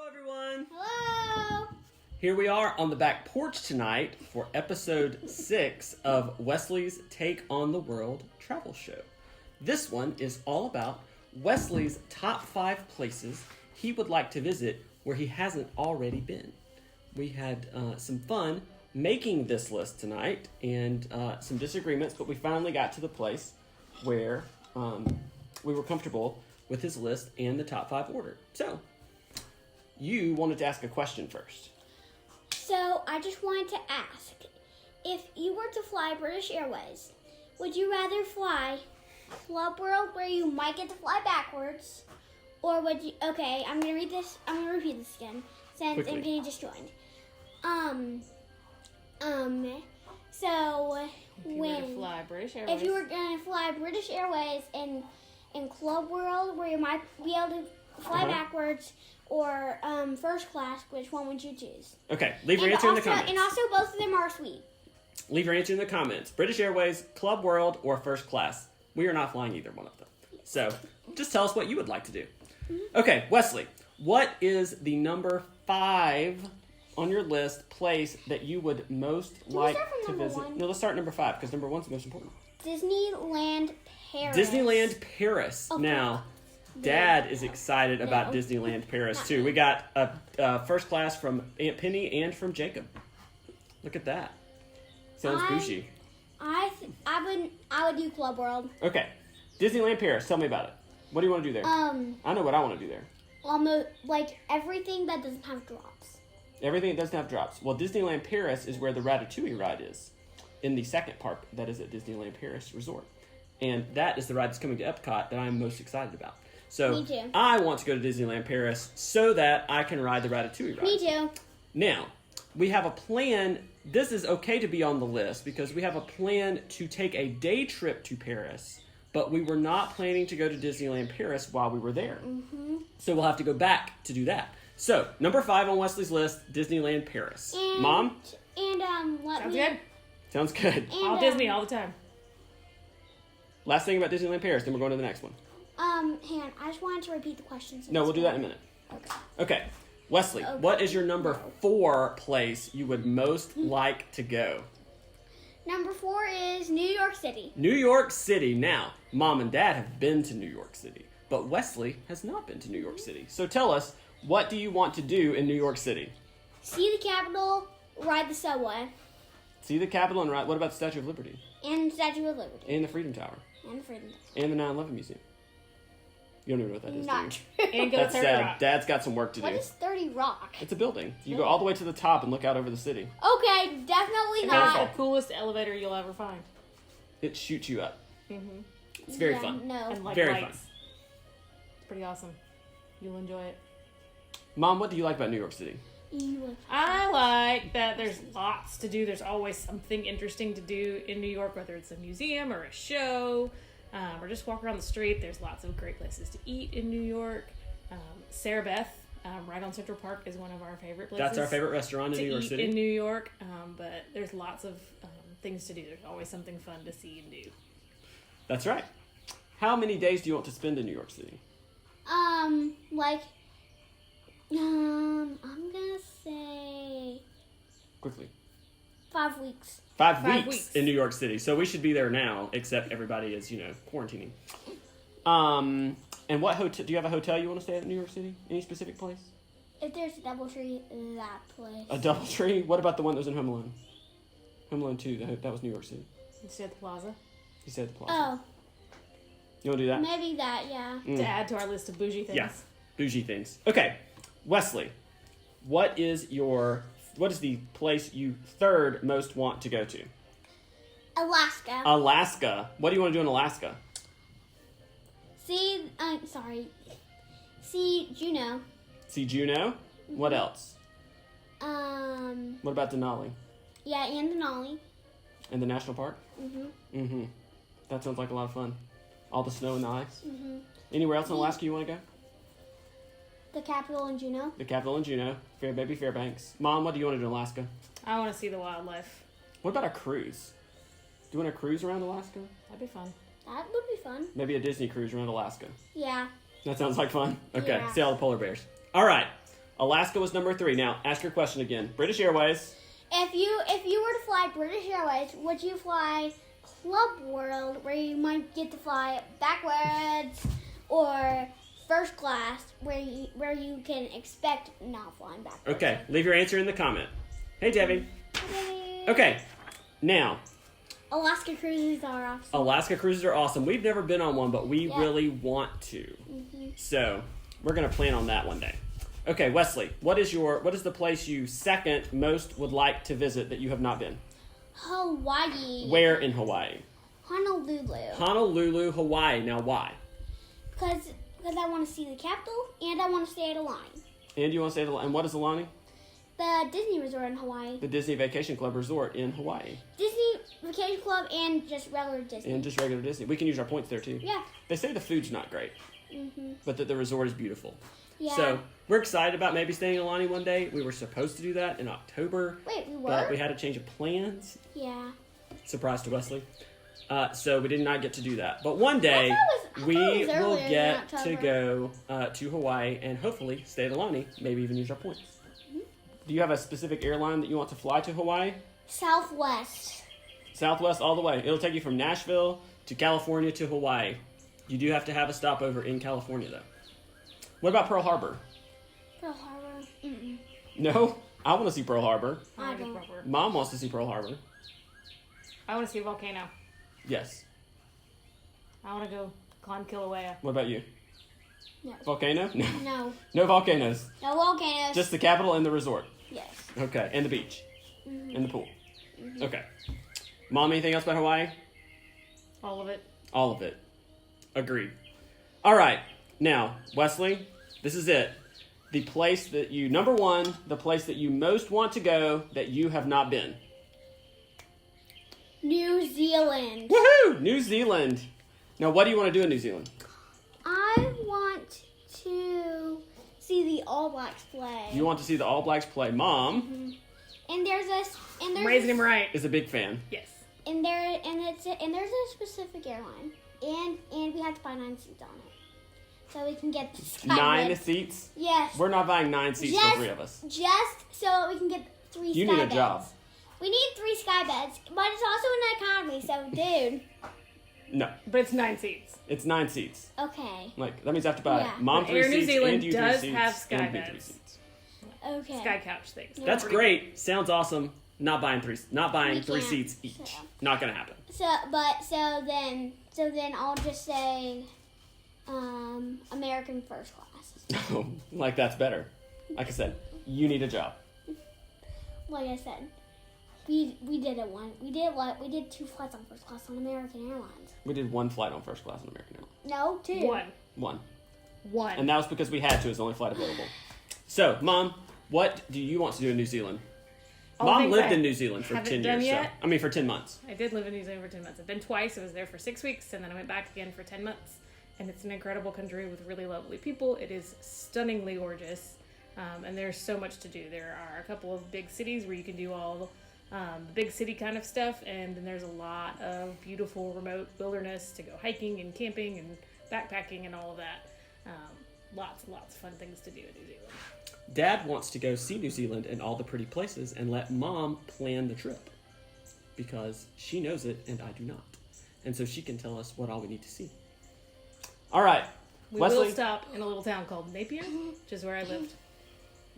Hello, everyone. Hello. Here we are on the back porch tonight for episode 6 of Wesley's Take on the World travel show. This one is all about Wesley's top 5 places he would like to visit where he hasn't already been. We had some fun making this list tonight and some disagreements, but we finally got to the place where we were comfortable with his list and the top 5 order. So, you wanted to ask a question first. So, I just wanted to ask, if you were to fly British Airways, would you rather fly Club World where you might get to fly backwards, or would you, okay, I'm going to repeat this again, since Quickly. I'm getting just joined. So, If you were to fly British Airways. if you were going to fly British Airways in Club World where you might be able to fly backwards, or first class, which one would you choose? Okay, leave your answer in the comments. And also, both of them are sweet. Leave your answer in the comments. British Airways, Club World, or first class. We are not flying either one of them. So, just tell us what you would like to do. Okay, Wesley, what is the number 5 on your list place that you would most like start from to number visit? 1? No, let's start at number 5 because number 1's the most important. Disneyland Paris. Disneyland Paris. Okay. Now, Dad is excited about No. Disneyland Paris Not too. me. We got a first class from Aunt Penny and from Jacob. Look at that. Sounds bougie. I would do Club World. Okay, Disneyland Paris. Tell me about it. What do you want to do there? I know what I want to do there. Almost like everything that doesn't have drops. Everything that doesn't have drops. Well, Disneyland Paris is where the Ratatouille ride is, in the second park that is at Disneyland Paris Resort, and that is the ride that's coming to Epcot that I'm most excited about. So Me too. I want to go to Disneyland Paris so that I can ride the Ratatouille ride. Me too. Now, we have a plan. This is okay to be on the list because we have a plan to take a day trip to Paris, but we were not planning to go to Disneyland Paris while we were there. Mm-hmm. So we'll have to go back to do that. So, number 5 on Wesley's list, Disneyland Paris. And, Mom? And Sounds good. Sounds good. And, All Disney all the time. Last thing about Disneyland Paris, then we're going to the next one. hang on. I just wanted to repeat the questions. No, we'll do that in a minute. Okay. Okay. Wesley, Okay. what is your number 4 place you would most like to go? Number 4 is New York City. New York City. Now, Mom and Dad have been to New York City, but Wesley has not been to New York City. So tell us, what do you want to do in New York City? See the Capitol, ride the subway, See the Capitol and what about the Statue of Liberty? and Statue of Liberty, And the Freedom Tower? and Freedom. And the 9/11 Museum? You don't even know what that is, Not do you? true. And go to That's 30 sad. Rock. Dad's got some work to do. What is 30 Rock? It's a building. You go all the way to the top and look out over the city. Okay, definitely And that's not. the coolest elevator you'll ever find. It shoots you up. Mm-hmm. It's very Yeah, fun. No. And like Very lights. fun. It's pretty awesome. You'll enjoy it. Mom, what do you like about New York City? I like that there's lots to do. There's always something interesting to do in New York, whether it's a museum or a show, or just walk around the street. There's lots of great places to eat in New York. Sarah Beth, right on Central Park, is one of our favorite places. That's our favorite restaurant in to New York eat City. in New York, but there's lots of things to do. There's always something fun to see and do. That's right. How many days do you want to spend in New York City? I'm gonna say Quickly. 5 weeks. 5 5 weeks weeks. in New York City. So we should be there now, except everybody is, quarantining. And what hotel? Do you have a hotel you want to stay at in New York City? Any specific place? If there's a DoubleTree, that place. A DoubleTree? What about the one that was in Home Alone? Home Alone 2, that was New York City. You stay at the plaza. You said the plaza. Oh, You want to do that? maybe that, yeah. Mm. To add to our list of bougie things. Yeah. Bougie things. Okay. Wesley, what is the place you third most want to go to? Alaska. Alaska. What do you want to do in Alaska? See Juneau. See Juneau? What else? What about Denali? Yeah, and Denali. And the national park? Mm-hmm. Mm-hmm. That sounds like a lot of fun. All the snow and the ice. Mm-hmm. Anywhere else in Alaska you want to go? The Capitol in Juneau. The Capitol in Juneau. Maybe Fairbanks. Mom, what do you want to do in Alaska? I want to see the wildlife. What about a cruise? Do you want to cruise around Alaska? That'd be fun. That would be fun. Maybe a Disney cruise around Alaska. Yeah. That sounds like fun. Okay, Yeah. see all the polar bears. All right, Alaska was number 3. Now, ask your question again. British Airways. If you were to fly British Airways, would you fly Club World, where you might get to fly backwards, or first class, where you can expect not flying backwards? Okay, leave your answer in the comment. Hey, Debbie. Okay, now, Alaska cruises are awesome. Alaska cruises are awesome. We've never been on one, but we Yeah. really want to. So, we're going to plan on that one day. Okay, Wesley, what is the place you second most would like to visit that you have not been? Hawaii. Where in Hawaii? Honolulu. Honolulu, Hawaii. Now, why? Because I want to see the capital, and I want to stay at Aulani. And you want to say, and what is Aulani? The Disney Resort in Hawaii. The Disney Vacation Club Resort in Hawaii. Disney Vacation Club and just regular Disney. And just regular Disney. We can use our points there, too. Yeah. They say the food's not great, but that the resort is beautiful. Yeah. So, we're excited about maybe staying in Aulani one day. We were supposed to do that in October. Wait, we were? But we had a change of plans. Yeah. Surprise to Wesley. So we did not get to do that. But one day, I thought it we was will earlier get than to October. go to Hawaii and hopefully stay at Aulani, maybe even use our points. Do you have a specific airline that you want to fly to Hawaii? Southwest. Southwest all the way. It'll take you from Nashville to California to Hawaii. You do have to have a stopover in California, though. What about Pearl Harbor? Pearl Harbor. Mm-mm. No? I want to see Pearl Harbor. I wanna go don't. Pearl Harbor. Mom wants to see Pearl Harbor. I want to see a volcano. Yes. I want to go climb Kilauea. What about you? No. Volcano? No. No. No volcanoes. No volcanoes. Just the capital and the resort. Yes. Okay. And the beach. And the pool. Okay. Mom, anything else about Hawaii? All of it. All of it. Agreed. All right. Now, Wesley, this is it. The place that you, number 1, the place that you most want to go that you have not been. New Zealand. Woohoo! New Zealand. Now, what do you want to do in New Zealand? I want to see the All Blacks play. You want to see the All Blacks play. Mom And there's I'm raising him right. is a big fan. Yes. and there's a specific airline, and we have to buy 9 seats on it, so we can get the sky 9 beds. seats? Yes. We're not buying 9 seats for 3 of us. Just so we can get 3 You sky need a beds. job. We need 3 sky beds, but it's also an economy, so dude. No, But it's 9 seats. it's 9 seats. Okay. Like, that means I have to buy Yeah. Mom But 3 Air New seats Zealand and you 3 does seats have sky and me 3 beds. seats. Okay. Sky couch things. That's Pretty great. Sounds awesome. Not buying 3 We 3 can't. seats each. So- Not gonna happen. So then I'll just say, American first class. Like, that's better. Like I said, you need a job. Like I said, we did it one. We did 2 flights on first class on American Airlines. We did 1 flight on first class on American Airlines. No, 2. One. 1. One. And that was because we had to. It was the only flight available. So, Mom, what do you want to do in New Zealand? All Mom things lived I in New Zealand for haven't 10 done years. yet. So, I mean, for 10 months. I did live in New Zealand for 10 months. I've been twice. I was there for 6 weeks, and then I went back again for 10 months. And it's an incredible country with really lovely people. It is stunningly gorgeous, and there's so much to do. There are a couple of big cities where you can do all the big city kind of stuff, and then there's a lot of beautiful remote wilderness to go hiking and camping and backpacking and all of that. Lots and lots of fun things to do in New Zealand. Dad wants to go see New Zealand and all the pretty places and let Mom plan the trip because she knows it and I do not. And so she can tell us what all we need to see. All right. We Wesley, will stop in a little town called Napier, which is where I lived.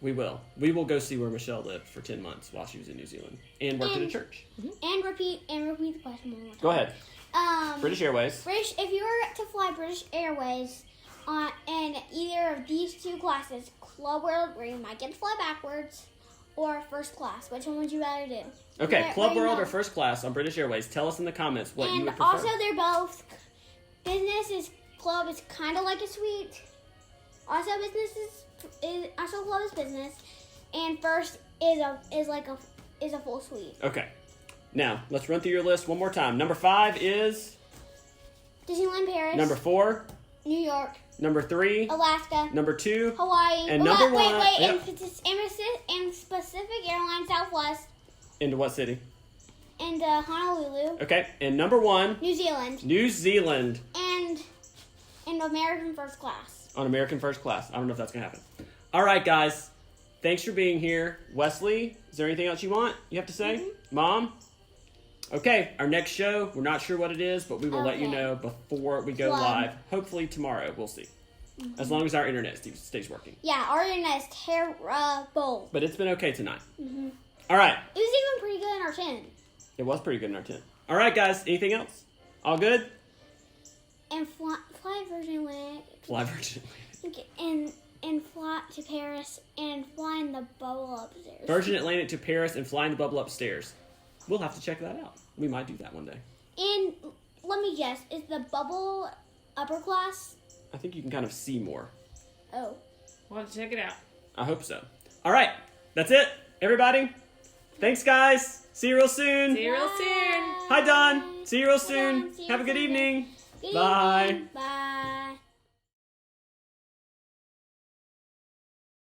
we will. We will go see where Michelle lived for 10 months while she was in New Zealand and worked at a church. And repeat the question one more time. Go ahead. British Airways. If you were to fly British Airways in either of these 2 classes, Club World, where you might get to fly backwards, or first class, which one would you rather do? Okay, Club where you World know. or first class on British Airways. Tell us in the comments what you And would prefer. also, they're both club is kind of like a suite. Also, club is business, and first is a full suite. Okay. Now, let's run through your list one more time. Number 5 is Disneyland Paris. number 4, New York. number 3, Alaska. number 2, Hawaii. And number wait, one- Wait, yep. and Pacific Airlines Southwest. into what city? And Honolulu. Okay, and number 1, New Zealand. New Zealand And American first class. on American First Class. I don't know if that's going to happen. All right, guys. thanks for being here. Wesley, is there anything else you have to say? Mom? Okay, our next show, we're not sure what it is, but we will let you know before we go live. Hopefully tomorrow, we'll see. As long as our internet stays working. Yeah, our internet is terrible. But it's been okay tonight. All right. It was even pretty good in our tent. It was pretty good in our tent. All right, guys, anything else? All good? And fly Virgin Atlantic. Fly Virgin Atlantic. And fly to Paris and fly in the bubble upstairs. Virgin Atlantic to Paris and fly in the bubble upstairs. We'll have to check that out. We might do that one day. And let me guess, is the bubble upper class? I think you can kind of see more. Oh. We'll have to check it out. I hope so. All right, that's it, everybody. Thanks, guys. See you real soon. See you real soon. Hi, Don. See you real soon. Don. See you Have a good soon. evening. Good Bye. evening. Bye.